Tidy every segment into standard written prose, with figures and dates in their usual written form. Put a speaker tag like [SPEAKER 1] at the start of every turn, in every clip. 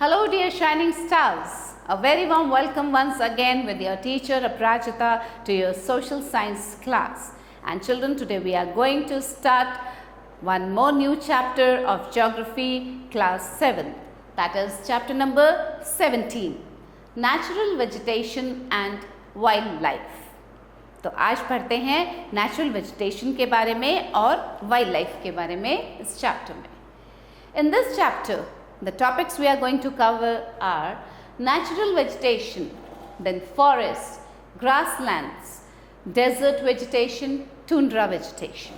[SPEAKER 1] Hello dear shining stars, a very warm welcome once again with your teacher Aprajita to your social science class. And children, today we are going to start one more new chapter of geography class 7, that is chapter number 17, natural vegetation and wildlife. तो आज पढ़ते हैं natural vegetation के बारे में और wild life के बारे में इस चैप्टर में. In this chapter, the topics we are going to cover are natural vegetation, then forests, grasslands, desert vegetation, tundra vegetation.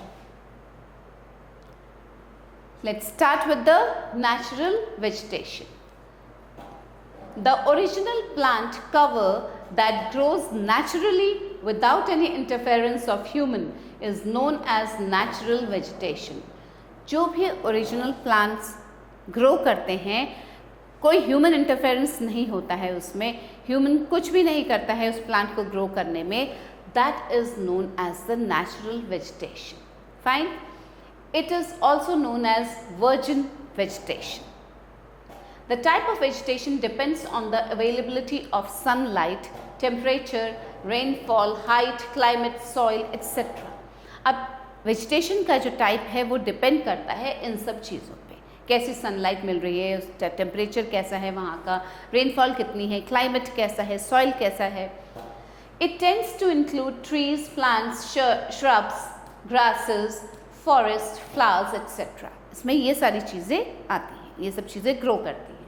[SPEAKER 1] Let's start with the natural vegetation. The original plant cover that grows naturally without any interference of human is known as natural vegetation. जो भी original plants grow करते हैं, कोई human interference नहीं होता है उसमें, human कुछ भी नहीं करता है उस प्लांट को ग्रो करने में, that is known as the natural vegetation. Fine. It is also known as virgin vegetation. The type of vegetation depends on the availability of sunlight, temperature, rainfall, height, climate, soil, etc. अब vegetation का जो type है वो depend करता है इन सब चीज़ों पे. कैसी सनलाइट मिल रही है, टेम्परेचर कैसा है वहाँ का, रेनफॉल कितनी है, क्लाइमेट कैसा है, सॉइल कैसा है. It tends to include trees, plants, shrubs, grasses, forest, flowers etcetera. इसमें ये सारी चीज़ें आती हैं, ये सब चीज़ें ग्रो करती हैं.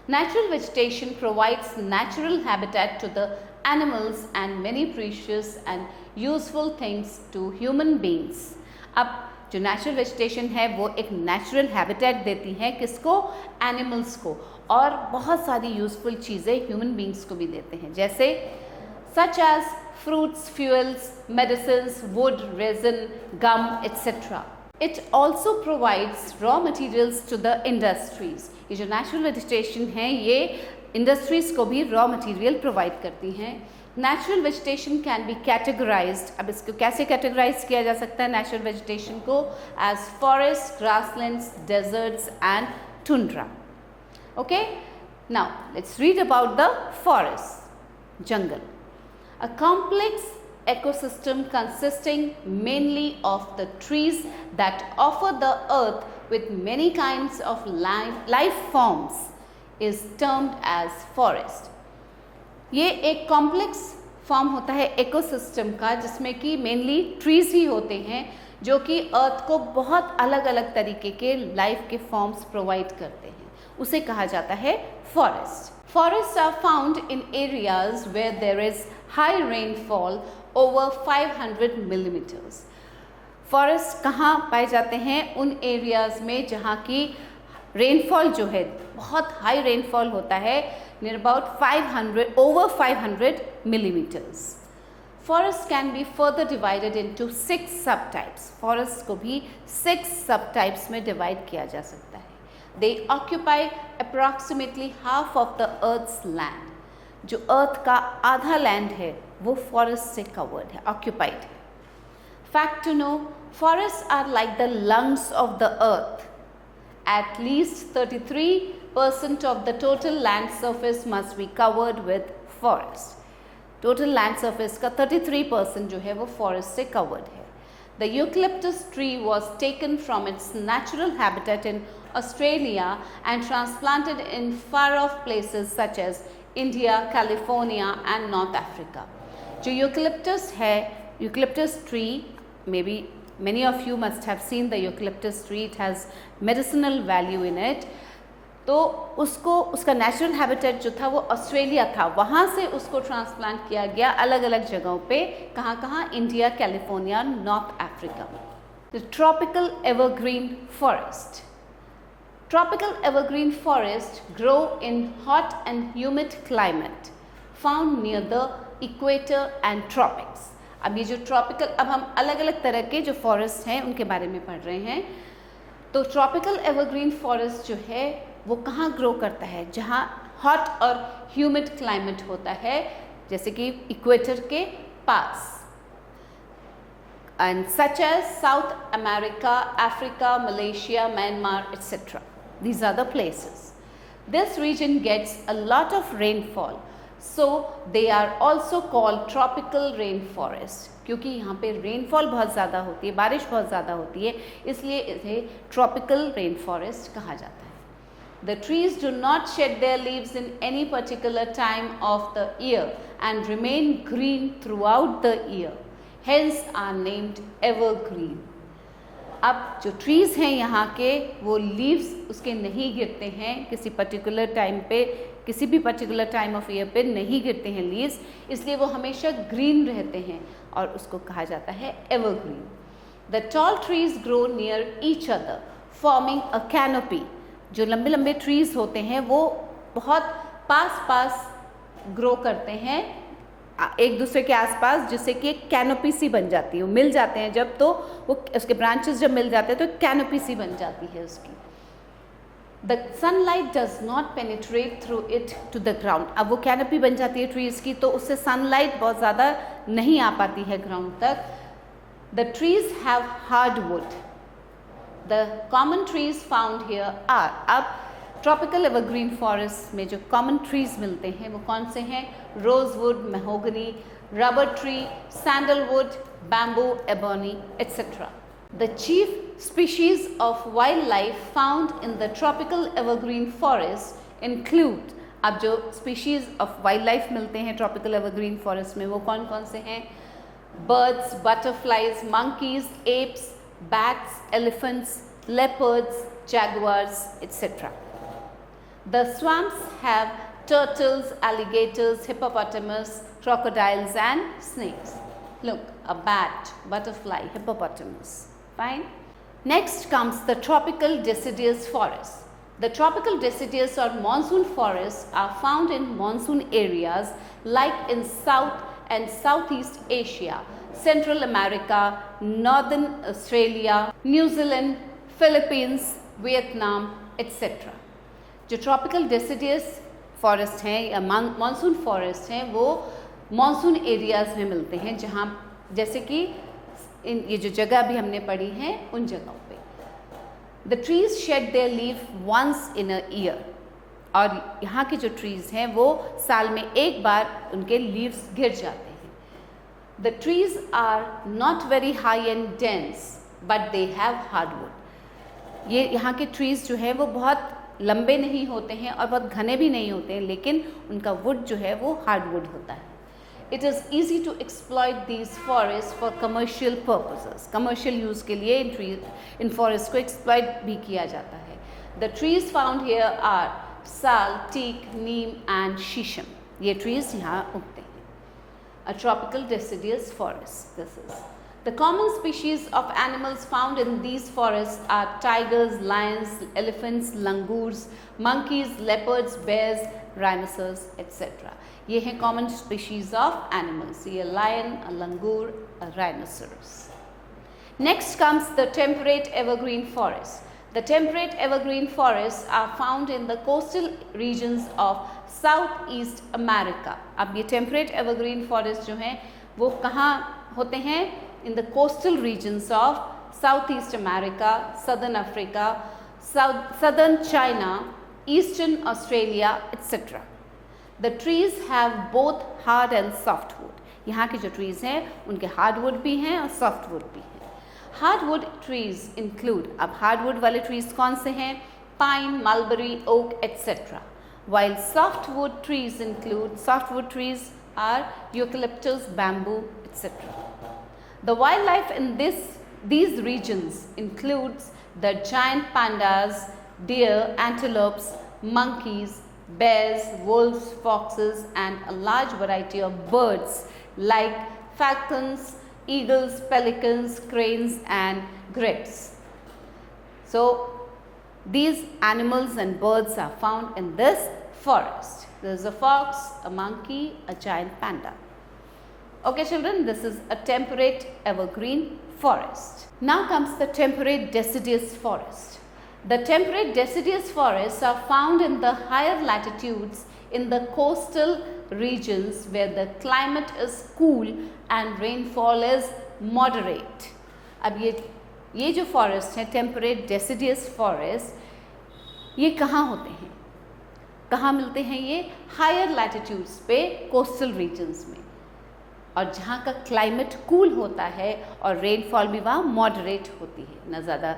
[SPEAKER 1] Natural vegetation provides natural habitat to the animals and many precious and useful things to human beings. अब जो नेचुरल वेजिटेशन है वो एक नेचुरल हैबिटेट देती है किसको? एनिमल्स को, और बहुत सारी यूजफुल चीज़ें ह्यूमन बींग्स को भी देते हैं, जैसे such as fruits, fuels, medicines, wood, resin, gum etcetera. It also provides raw materials to the industries. ये जो नेचुरल वेजिटेशन है ये इंडस्ट्रीज को भी रॉ मटेरियल प्रोवाइड करती हैं. Natural vegetation can be categorised. अब इसको कैसे कैटेगराइज किया जा सकता है नेचुरल वेजिटेशन को? As forest, grasslands, deserts and tundra. Okay, now let's read about the forest. जंगल, a complex ecosystem consisting mainly of the trees that offer the earth with many kinds of life forms is termed as forest. ये एक complex form होता है ecosystem का जिसमें कि mainly trees ही होते हैं जो कि अर्थ को बहुत अलग अलग तरीके के लाइफ के फॉर्म्स प्रोवाइड करते हैं, उसे कहा जाता है forest. Forests are found in areas where there is high rainfall over 500 millimeters. Forest कहाँ पाए जाते हैं? उन एरियाज में जहाँ की रेनफॉल जो है बहुत हाई रेनफॉल होता है, near about over 500 millimeters. Forests can be further divided into 6 subtypes. Forest को भी 6 subtypes में डिवाइड किया जा सकता है. They occupy approximately half of the Earth's land. जो अर्थ का आधा लैंड है वो फॉरेस्ट से कवर्ड है, ऑक्यूपाइड है. Fact to know, forest are like the lungs of the earth. At least 33% of the total land surface must be covered with forest. Total land surface का 33% जो है वो फॉरेस्ट से कवर्ड है. The eucalyptus tree was taken from its natural habitat in Australia and transplanted in far-off places such as India, California and North Africa. जो eucalyptus है, eucalyptus tree, maybe many of you must have seen the eucalyptus tree. It has medicinal value in it. तो उसका natural habitat जो था वो Australia था, वहाँ से उसको ट्रांसप्लांट किया गया अलग अलग जगहों पे. कहाँ? India, California, north Africa. The tropical evergreen forest. Tropical evergreen forests grow in hot and humid climate found near the equator and tropics. अब ये जो ट्रॉपिकल, अब हम अलग अलग तरह के जो फॉरेस्ट हैं उनके बारे में पढ़ रहे हैं. तो ट्रॉपिकल एवरग्रीन फॉरेस्ट जो है वो कहाँ ग्रो करता है? जहाँ हॉट और ह्यूमिड क्लाइमेट होता है, जैसे कि इक्वेटर के पास. And such as South America, Africa, Malaysia, Myanmar, etc. These are the places. This region gets a lot of rainfall, so they are also called tropical rainforest. क्योंकि यहाँ पे rainfall बहुत ज़्यादा होती है, बारिश बहुत ज़्यादा होती है, इसलिए इसे ट्रॉपिकल रेन फॉरेस्ट कहा जाता है। The trees do not shed their leaves in any particular time of the year and remain green throughout the year, hence are named evergreen. अब जो ट्रीज़ हैं यहाँ के, वो लीव्स उसके नहीं गिरते हैं किसी पर्टिकुलर टाइम पे, किसी भी पर्टिकुलर टाइम ऑफ ईयर पे नहीं गिरते हैं लीव्स, इसलिए वो हमेशा ग्रीन रहते हैं और उसको कहा जाता है evergreen. The tall trees grow near each other forming a canopy. जो लंबे लंबे ट्रीज होते हैं वो बहुत पास पास ग्रो करते हैं एक दूसरे के आसपास, जिससे कि एक कैनोपी सी बन जाती है। वो मिल जाते हैं जब, तो वो उसके ब्रांचेस जब मिल जाते हैं तो कैनोपी सी बन जाती है उसकी। The sunlight does not penetrate through it to the ground. अब वो कैनोपी बन जाती है ट्रीज़ की, तो उससे सनलाइट बहुत ज़्यादा नहीं आ पाती है ग्राउंड तक। The trees have hard wood. The common trees found here are. अब ट्रॉपिकल एवरग्रीन फॉरेस्ट में जो कॉमन ट्रीज मिलते हैं वो कौन से हैं? Rosewood, mahogany, rubber tree, sandalwood, bamboo, ebony, etc. The chief species of wildlife found in the tropical evergreen forest include, अब जो species of wildlife मिलते हैं tropical evergreen forest में वो कौन कौन से हैं? Birds, butterflies, monkeys, apes, bats, elephants, leopards, jaguars, etc. The swamps have turtles, alligators, hippopotamus, crocodiles and snakes. Look, a bat, butterfly, hippopotamus. Fine. Next comes the tropical deciduous forest. The tropical deciduous or monsoon forests are found in monsoon areas like in South and Southeast Asia, Central America, Northern Australia, New Zealand, Philippines, Vietnam, etc. जो tropical deciduous forest हैं या monsoon forest हैं वो monsoon areas में मिलते हैं, जहाँ जैसे कि ये जो जगह भी हमने पढ़ी हैं उन जगहों पे। The trees shed their leaf once in a year. और यहाँ के जो ट्रीज़ हैं वो साल में एक बार उनके लीव्स गिर जाते हैं। The trees are not very high and dense but they have hardwood. ये यहाँ के ट्रीज़ जो हैं वो बहुत लंबे नहीं होते हैं और बहुत घने भी नहीं होते हैं, लेकिन उनका वुड जो है वो हार्डवुड होता है। It is easy to exploit these forest for commercial purposes. Commercial use के लिए इन फॉरेस्ट को एक्सप्लॉयट भी किया जाता है। The trees found here are sal, teak, neem and sheesham. ये ट्रीज यहाँ उगते हैं। A tropical deciduous forest this is. The common species of animals found in these forests are tigers, lions, elephants, langurs, monkeys, leopards, bears, rhinoceros, etc. ये हैं common species of animals. ये lion, a langur, a rhinoceros. Next comes the temperate evergreen forest. The temperate evergreen forests are found in the coastal regions of Southeast America. अब ये temperate evergreen forest जो हैं वो कहाँ होते हैं? In the coastal regions of Southeast America, Southern Africa, Southern China, Eastern Australia, etc. The trees have both hard and softwood. यहाँ के जो trees हैं उनके hardwood भी हैं और softwood भी हैं। Hardwood trees include, अब hardwood वाले trees कौन से हैं? Pine, mulberry, oak, etc. While softwood trees include, softwood trees are eucalyptus, bamboo, etc. The wildlife in these regions includes the giant pandas, deer, antelopes, monkeys, bears, wolves, foxes, and a large variety of birds like falcons, eagles, pelicans, cranes, and grits. So, these animals and birds are found in this forest. There is a fox, a monkey, a giant panda. Okay children, this is a temperate evergreen forest. Now comes the temperate deciduous forest. The temperate deciduous forests are found in the higher latitudes in the coastal regions where the climate is cool and rainfall is moderate. अब ये जो forest है temperate deciduous forest, ये कहाँ होते हैं? कहाँ मिलते हैं ये? हायर लैटिट्यूड्स पे, कोस्टल रीजन्स में, और जहाँ का क्लाइमेट कूल होता है और रेनफॉल भी वहाँ मॉडरेट होती है, न ज़्यादा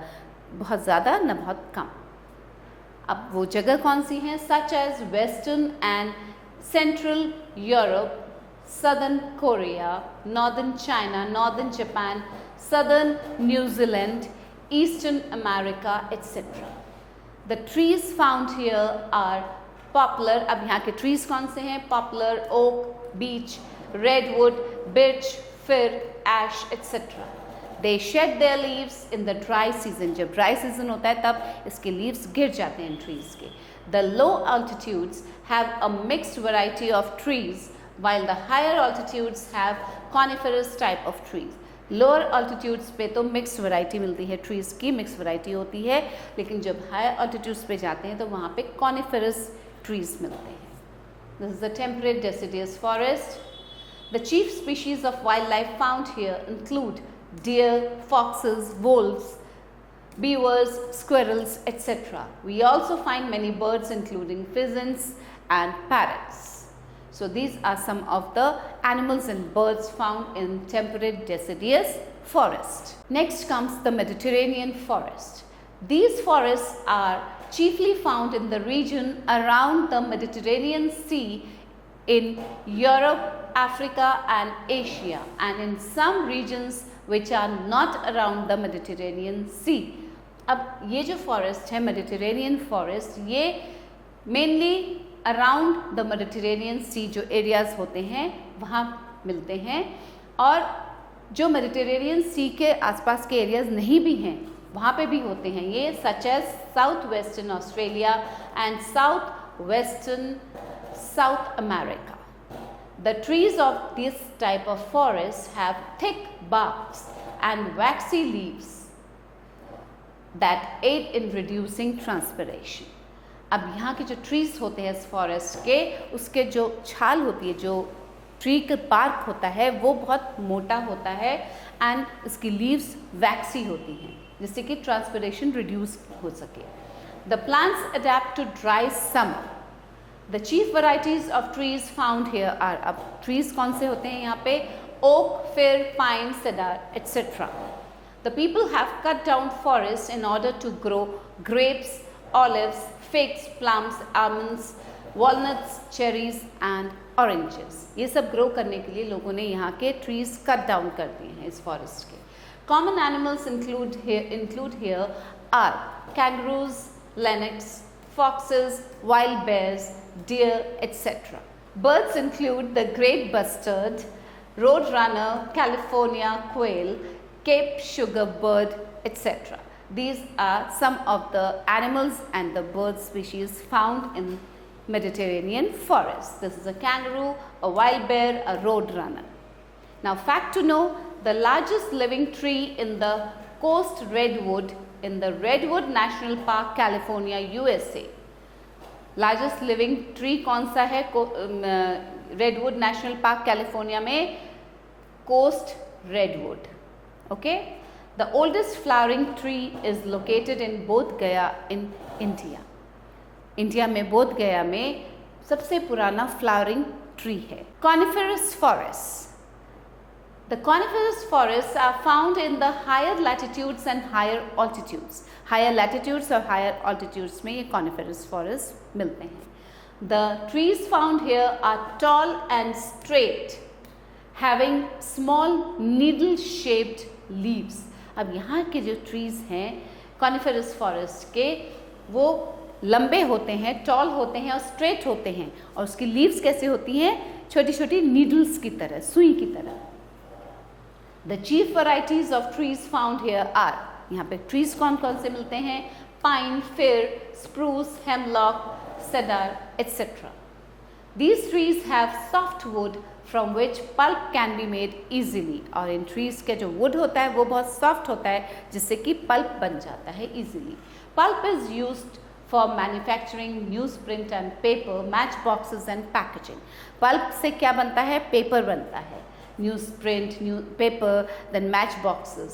[SPEAKER 1] बहुत ज़्यादा न बहुत कम। अब वो जगह कौन सी हैं? Such as western and central Europe, southern Korea, northern China, northern Japan, southern New Zealand, eastern America etcetera. The trees found here are poplar. अब यहाँ के ट्रीज कौन से हैं? Poplar, oak, beech, redwood, birch, fir, ash, etc. They shed their leaves in the dry season. जब dry season होता है तब इसके leaves गिर जाते हैं trees के. The low altitudes have a mixed variety of trees, while the higher altitudes have coniferous type of trees. Lower altitudes पे तो mixed variety मिलती है, trees की mixed variety होती है, लेकिन जब higher altitudes पे जाते हैं तो वहाँ पे coniferous trees मिलते हैं. This is the temperate deciduous forest. The chief species of wildlife found here include deer, foxes, wolves, beavers, squirrels, etc. We also find many birds including pigeons and parrots. So these are some of the animals and birds found in temperate deciduous forest. Next comes the Mediterranean forest. These forests are chiefly found in the region around the Mediterranean Sea in Europe, Africa and Asia, and in some regions which are not around the Mediterranean Sea. अब ये जो forest है Mediterranean forest, ये mainly around the Mediterranean Sea जो areas होते हैं वहाँ मिलते हैं, और जो Mediterranean Sea के आसपास के areas नहीं भी हैं वहाँ पे भी होते हैं ये, such as South Western Australia and South Western South America. The trees of this type of forest have thick barks and waxy leaves that aid in reducing transpiration. अब यहाँ के जो trees होते हैं इस forest के, उसके जो छाल होती है, जो tree का bark होता है वो बहुत मोटा होता है and इसकी leaves waxy होती हैं जिससे कि transpiration reduce हो सके. The plants adapt to dry summer. The chief varieties of trees found here are, अब trees कौन से होते हैं यहाँ पे? Oak, fir, pine, cedar, etc. The people have cut down forests in order to grow grapes, olives, figs, plums, almonds, walnuts, cherries and oranges. ये सब grow करने के लिए लोगों ने यहाँ के trees cut down कर दिए हैं इस forest के. Common animals include here are kangaroos, lynx, foxes, wild bears, deer, etc. Birds include the great bustard, roadrunner, California quail, Cape sugar bird, etc. These are some of the animals and the bird species found in Mediterranean forest. This is a kangaroo, a wild bear, a roadrunner. Now, fact to know, the largest living tree in the coast redwood in the Redwood National Park, California, USA. Largest living tree कौन सा है Redwood National Park California में? Coast redwood. Okay. The oldest flowering tree is located in Bodh Gaya in India. India में बोध गया में सबसे पुराना फ्लावरिंग ट्री है. Coniferous forest. The coniferous forests are found in the higher latitudes and higher altitudes. Higher latitudes और higher altitudes में ये coniferous forests मिलते हैं. The trees found here are tall and straight, having small needle-shaped leaves. अब यहाँ के जो trees हैं coniferous forest के, वो लंबे होते हैं, tall होते हैं और straight होते हैं, और उसकी leaves कैसे होती हैं? छोटी छोटी needles की तरह, सुई की तरह. The chief varieties of trees found here are, यहाँ पे trees कौन कौन से मिलते हैं? Pine, fir, spruce, hemlock, cedar, etc. These trees have soft wood from which pulp can be made easily. और इन trees के जो wood होता है वो बहुत soft होता है जिससे कि pulp बन जाता है easily. Pulp is used for manufacturing newsprint and paper, matchboxes and packaging. Pulp से क्या बनता है? Paper बनता है. Newsprint, paper, then matchboxes.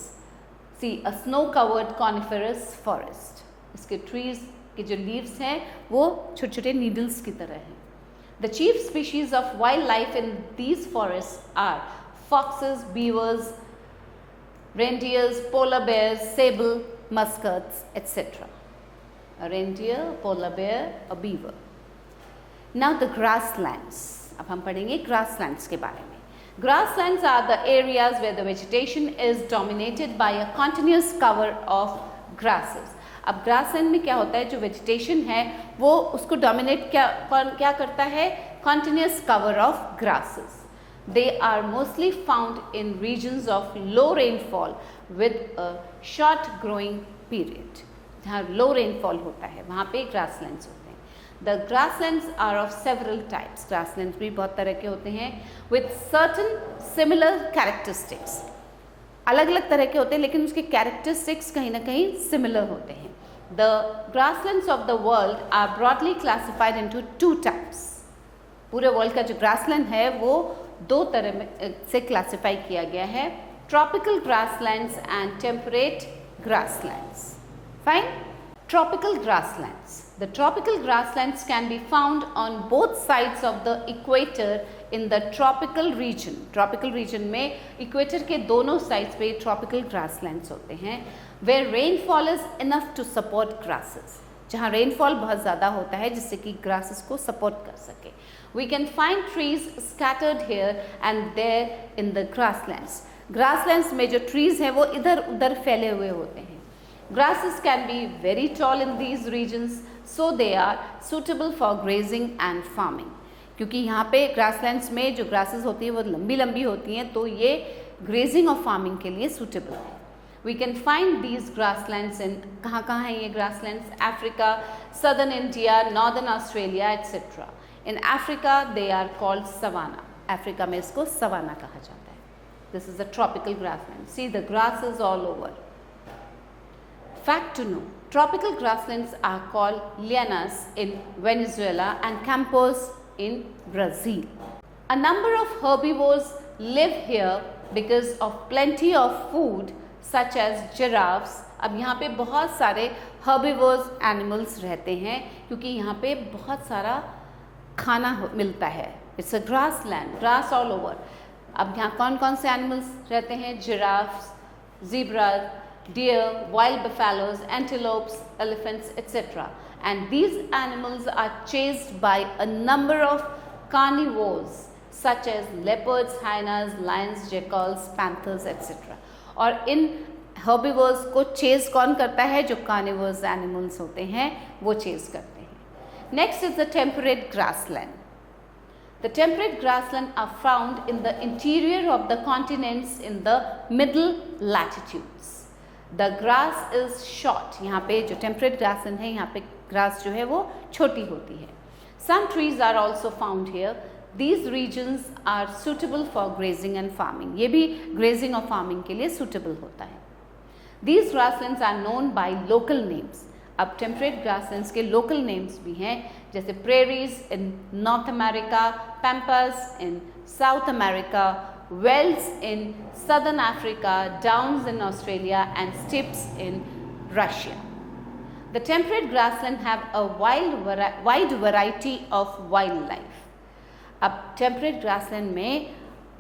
[SPEAKER 1] See, a snow-covered coniferous forest. इसके trees के जो लीव्स हैं वो छोटे छोटे नीडल्स की तरह हैं. The chief species of wildlife in these forests are foxes, beavers, reindeers, polar bears, sable, muskarts, etc. A reindeer, polar bear, a beaver. Now the grasslands. अब हम पढ़ेंगे grasslands के बारे में. Grasslands are the areas where the vegetation is dominated by a continuous cover of grasses. अब grassland में क्या होता है, जो vegetation है वो उसको dominate क्या करता है, continuous cover of grasses. They are mostly found in regions of low rainfall with a short growing period. जहाँ low rainfall होता है वहाँ पे grasslands होते हैं. The grasslands are of several types. Grasslands भी बहुत तरह के होते हैं with certain similar characteristics. अलग अलग तरह के होते हैं लेकिन उसके characteristics कहीं ना कहीं similar होते हैं. The grasslands of the world are broadly classified into two types. पूरे वर्ल्ड का जो grassland है वो दो तरह से classify किया गया है. Tropical grasslands and temperate grasslands. Fine? Tropical grasslands. The tropical grasslands can be found on both sides of the equator in the tropical region. Tropical region में equator के दोनों sides पे tropical grasslands होते हैं where rainfall is enough to support grasses. जहाँ rainfall बहुत ज़्यादा होता है जिससे कि grasses को support कर सके. We can find trees scattered here and there in the grasslands. Grasslands में जो trees हैं वो इधर उधर फैले हुए होते हैं. Grasses can be very tall in these regions, so they are suitable for grazing and farming. क्योंकि यहाँ पे grasslands में जो grasses होती हैं वो लंबी लंबी होती हैं तो ये grazing और farming के लिए suitable है. We can find these grasslands in कहाँ हैं ये grasslands? Africa, southern India, northern Australia, etc. In Africa they are called savanna. Africa में इसको savanna कहा जाता है. This is a tropical grassland. See the grasses all over. Fact to know, tropical grasslands are called lianas in Venezuela and campos in Brazil. A number of herbivores live here because of plenty of food such as giraffes. अब यहाँ पे बहुत सारे herbivores animals रहते हैं क्योंकि यहाँ पे बहुत सारा खाना मिलता है. It's a grassland, grass all over. अब यहाँ कौन कौन से animals रहते हैं? Giraffes, zebras, deer, wild buffaloes, antelopes, elephants, etc. And these animals are chased by a number of carnivores such as leopards, hyenas, lions, jackals, panthers, etc. और इन herbivores को chase कौन करता है? जो carnivores animals होते हैं वो chase करते हैं. Next is the temperate grassland. The temperate grassland are found in the interior of the continents in the middle latitudes. The grass is short. यहाँ पे जो temperate grassland है यहाँ पे grass जो है वो छोटी होती है. Some trees are also found here. These regions are suitable for grazing and farming. ये भी grazing और farming के लिए suitable होता है. These grasslands are known by local names. अब temperate grasslands के local names भी हैं जैसे prairies in North America, pampas in South America, wells in southern Africa, downs in Australia and steppes in Russia. The temperate grassland have a wide variety of wildlife. अब temperate grassland में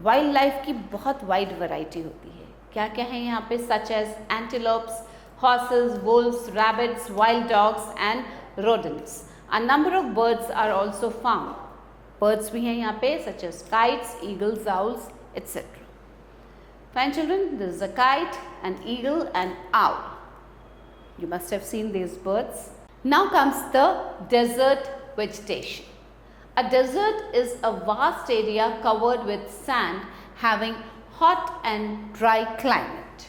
[SPEAKER 1] wildlife की बहुत wide variety होती है. क्या क्या है यहाँ पे? Such as antelopes, horses, wolves, rabbits, wild dogs and rodents. A number of birds are also found. Birds भी हैं यहाँ पे such as kites, eagles, owls, etc. Fine children, this is a kite, an eagle and owl. You must have seen these birds. Now comes the desert vegetation. A desert is a vast area covered with sand having hot and dry climate.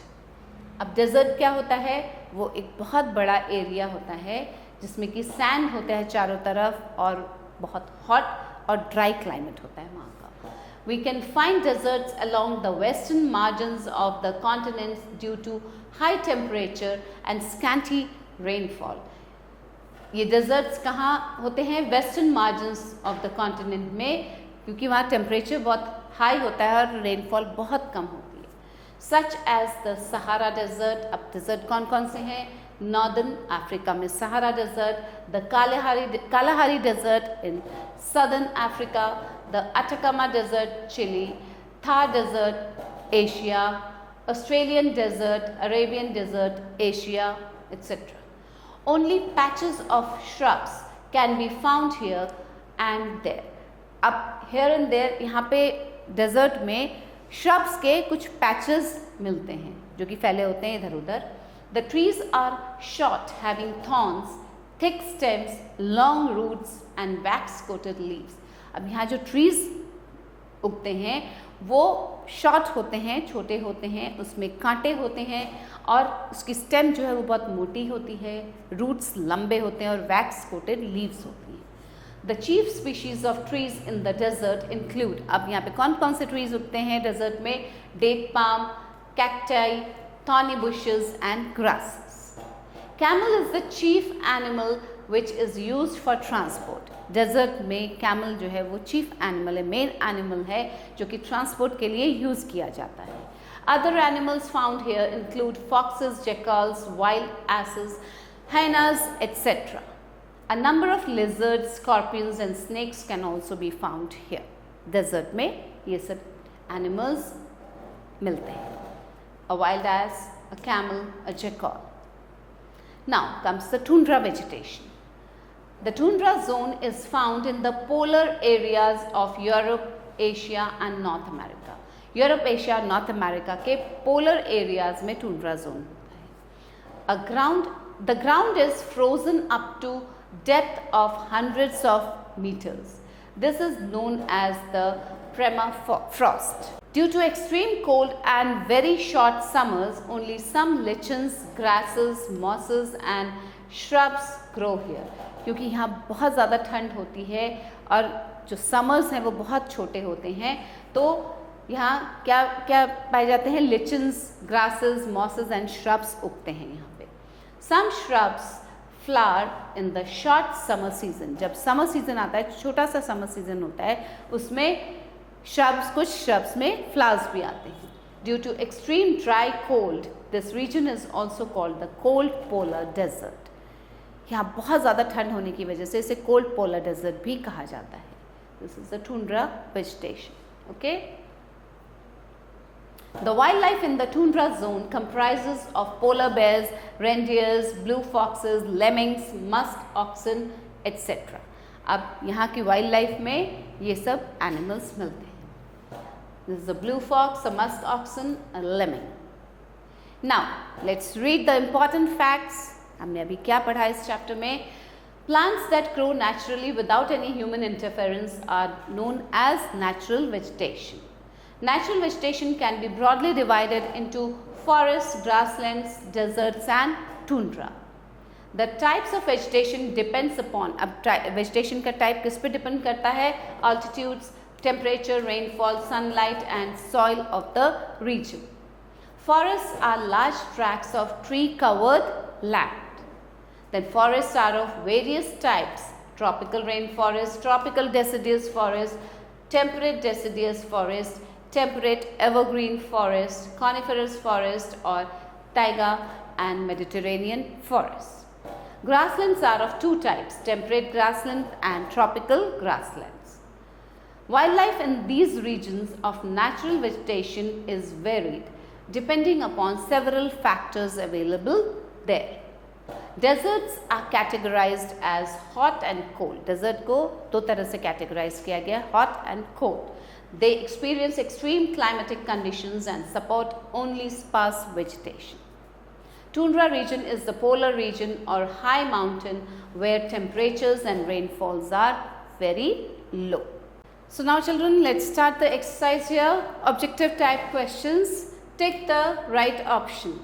[SPEAKER 1] अब desert क्या होता है? वो एक बहुत बड़ा area होता है जिसमें कि sand होता है चारों तरफ और बहुत hot और dry climate होता है वहाँ का. We can find deserts along the western margins of the continents due to high temperature and scanty rainfall. ये deserts कहाँ होते हैं? Western margins of the continent में क्योंकि वहाँ temperature बहुत high होता है और rainfall बहुत कम होती है. Such as the Sahara Desert. अब desert कौन कौन से हैं? नॉर्दर्न अफ्रीका में Sahara desert, the Kalahari desert in southern Africa, the Atacama desert Chile, Thar desert Asia, Australian desert, Arabian desert Asia, etc. Only patches of shrubs can be found here and there. अब here and there यहाँ पे desert में shrubs के कुछ patches मिलते हैं जो कि फैले होते हैं इधर उधर. The trees are short, having thorns, thick stems, long roots and wax-coated leaves. अब यहाँ जो trees उगते हैं वो शॉर्ट होते हैं, छोटे होते हैं, उसमें कांटे होते हैं और उसकी स्टेम जो है वो बहुत मोटी होती है, रूट्स लंबे होते हैं और वैक्स कोटेड लीव्स होती हैं. The chief species of trees in the desert include, अब यहाँ पे कौन कौन से ट्रीज उगते हैं डेजर्ट में? Date palm, cacti, thorny bushes and grasses. Camel is the chief animal which is used for transport. Desert में कैमल जो है वो चीफ एनिमल है, मेन एनिमल है जो कि ट्रांसपोर्ट के लिए यूज़ किया जाता है. Other animals found here include foxes, jackals, wild asses, hyenas, etc. A number of lizards, scorpions and snakes can also be found here. Desert में ये सब एनिमल्स मिलते हैं. A wild ass, a camel, a jackal. Now comes the tundra vegetation. The tundra zone is found in the polar areas of Europe, Asia and North America. Europe, Asia, North America के polar areas में tundra zone होता है. The ground is frozen up to depth of hundreds of metres. This is known as the permafrost. Due to extreme cold and very short summers, only some lichens, grasses, mosses and shrubs grow here. क्योंकि यहाँ बहुत ज़्यादा ठंड होती है और जो summers हैं वो बहुत छोटे होते हैं, तो यहाँ क्या क्या पाए जाते हैं? Lichens, grasses, mosses and shrubs उगते हैं यहाँ पे. Some shrubs flower in the short summer season. जब समर सीजन आता है, छोटा सा समर सीजन होता है, उसमें श्रब्स, कुछ श्रब्स में फ्लावर्स भी आते हैं. Due to extreme dry cold, this region is also called the cold polar desert. यहाँ बहुत ज़्यादा ठंड होने की वजह से इसे कोल्ड पोलर डेजर्ट भी कहा जाता है. This is the tundra vegetation. Okay. The wildlife in the tundra zone comprises of polar bears, reindeers, blue foxes, lemmings, musk oxen, etc. अब यहाँ की वाइल्ड लाइफ में ये सब एनिमल्स मिलते हैं. This is a blue fox, a musk oxen, a lemming. Now let's read the important facts. हमने अभी क्या पढ़ा इस चैप्टर में? Plants that grow naturally without any human interference are known as natural vegetation. Natural vegetation can be broadly divided into forests, grasslands, deserts and tundra. The types of vegetation depends upon, अब vegetation का type किस पे depend करता है? Altitudes, temperature, rainfall, sunlight and soil of the region. Forests are large tracts of tree covered land. Then forests are of various types: tropical rainforest, tropical deciduous forest, temperate deciduous forest, temperate evergreen forest, coniferous forest or taiga and Mediterranean forest. Grasslands are of two types: temperate grasslands and tropical grasslands. Wildlife in these regions of natural vegetation is varied depending upon several factors available there. Deserts are categorized as hot and cold. Desert को दो तरह से categorize किया गया, hot and cold. They experience extreme climatic conditions and support only sparse vegetation. Tundra region is the polar region or high mountain where temperatures and rainfalls are very low. So now children, let's start the exercise here. Objective type questions. Take the right option.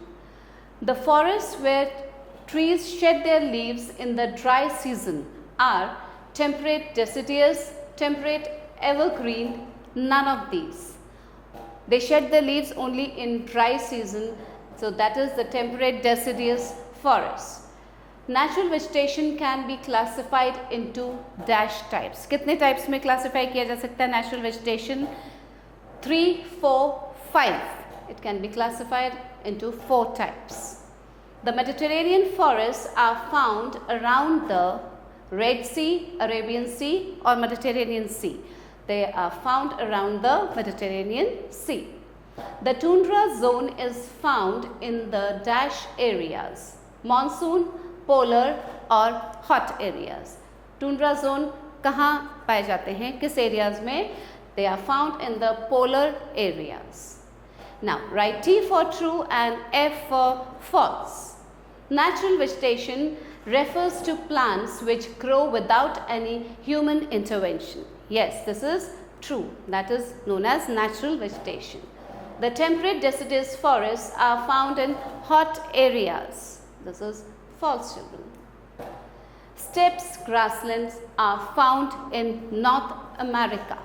[SPEAKER 1] The forests where trees shed their leaves in the dry season are temperate deciduous, temperate evergreen. None of these. They shed their leaves only in dry season, so that is the temperate deciduous forest. Natural vegetation can be classified into dash types. कितने types में classify किया जा सकता है natural vegetation? 3, 4, 5. It can be classified into 4 types. The Mediterranean forests are found around the Red Sea, Arabian Sea or Mediterranean Sea. They are found around the Mediterranean Sea. The tundra zone is found in the dash areas, monsoon, polar और hot areas. Tundra zone कहाँ पाए जाते हैं, किस areas में? They are found in the polar areas. Now write T for true and F for false. Natural vegetation refers to plants which grow without any human intervention. Yes, this is true. That is known as natural vegetation. The temperate deciduous forests are found in hot areas. This is false, children. Steppes grasslands are found in North America.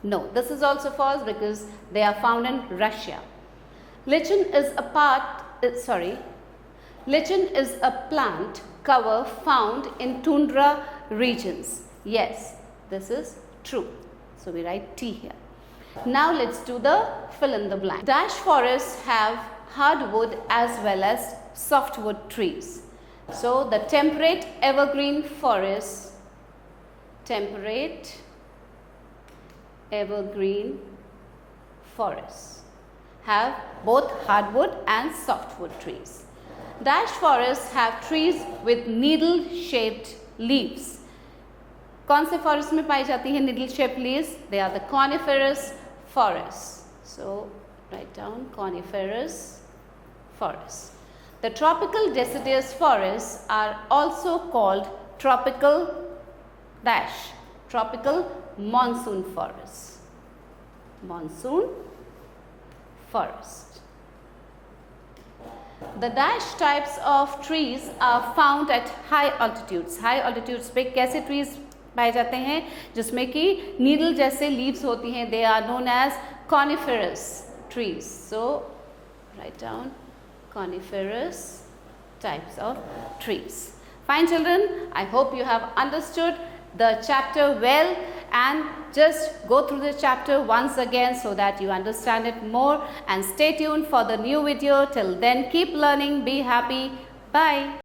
[SPEAKER 1] No, this is also false because they are found in Russia. Lichen is a plant cover found in tundra regions. Yes, this is true. So we write T here. Now let's do the fill in the blank. Dash forests have hardwood as well as softwood trees. So the temperate evergreen forests, have both hardwood and softwood trees. Dash forests have trees with needle shaped leaves. कौन से forest में पाई जाती है needle shaped leaves? They are the coniferous forests. So write down coniferous forests. The tropical deciduous forests are also called tropical monsoon forests. Monsoon forest. The dash types of trees are found at high altitudes. High altitudes पे कैसे trees पाए जाते हैं जिसमें कि needle जैसे leaves होती हैं? They are known as coniferous trees. So write down coniferous types of trees. Fine, children. I hope you have understood the chapter well, and just go through the chapter once again so that you understand it more, and stay tuned for the new video. Till then, keep learning, be happy. Bye.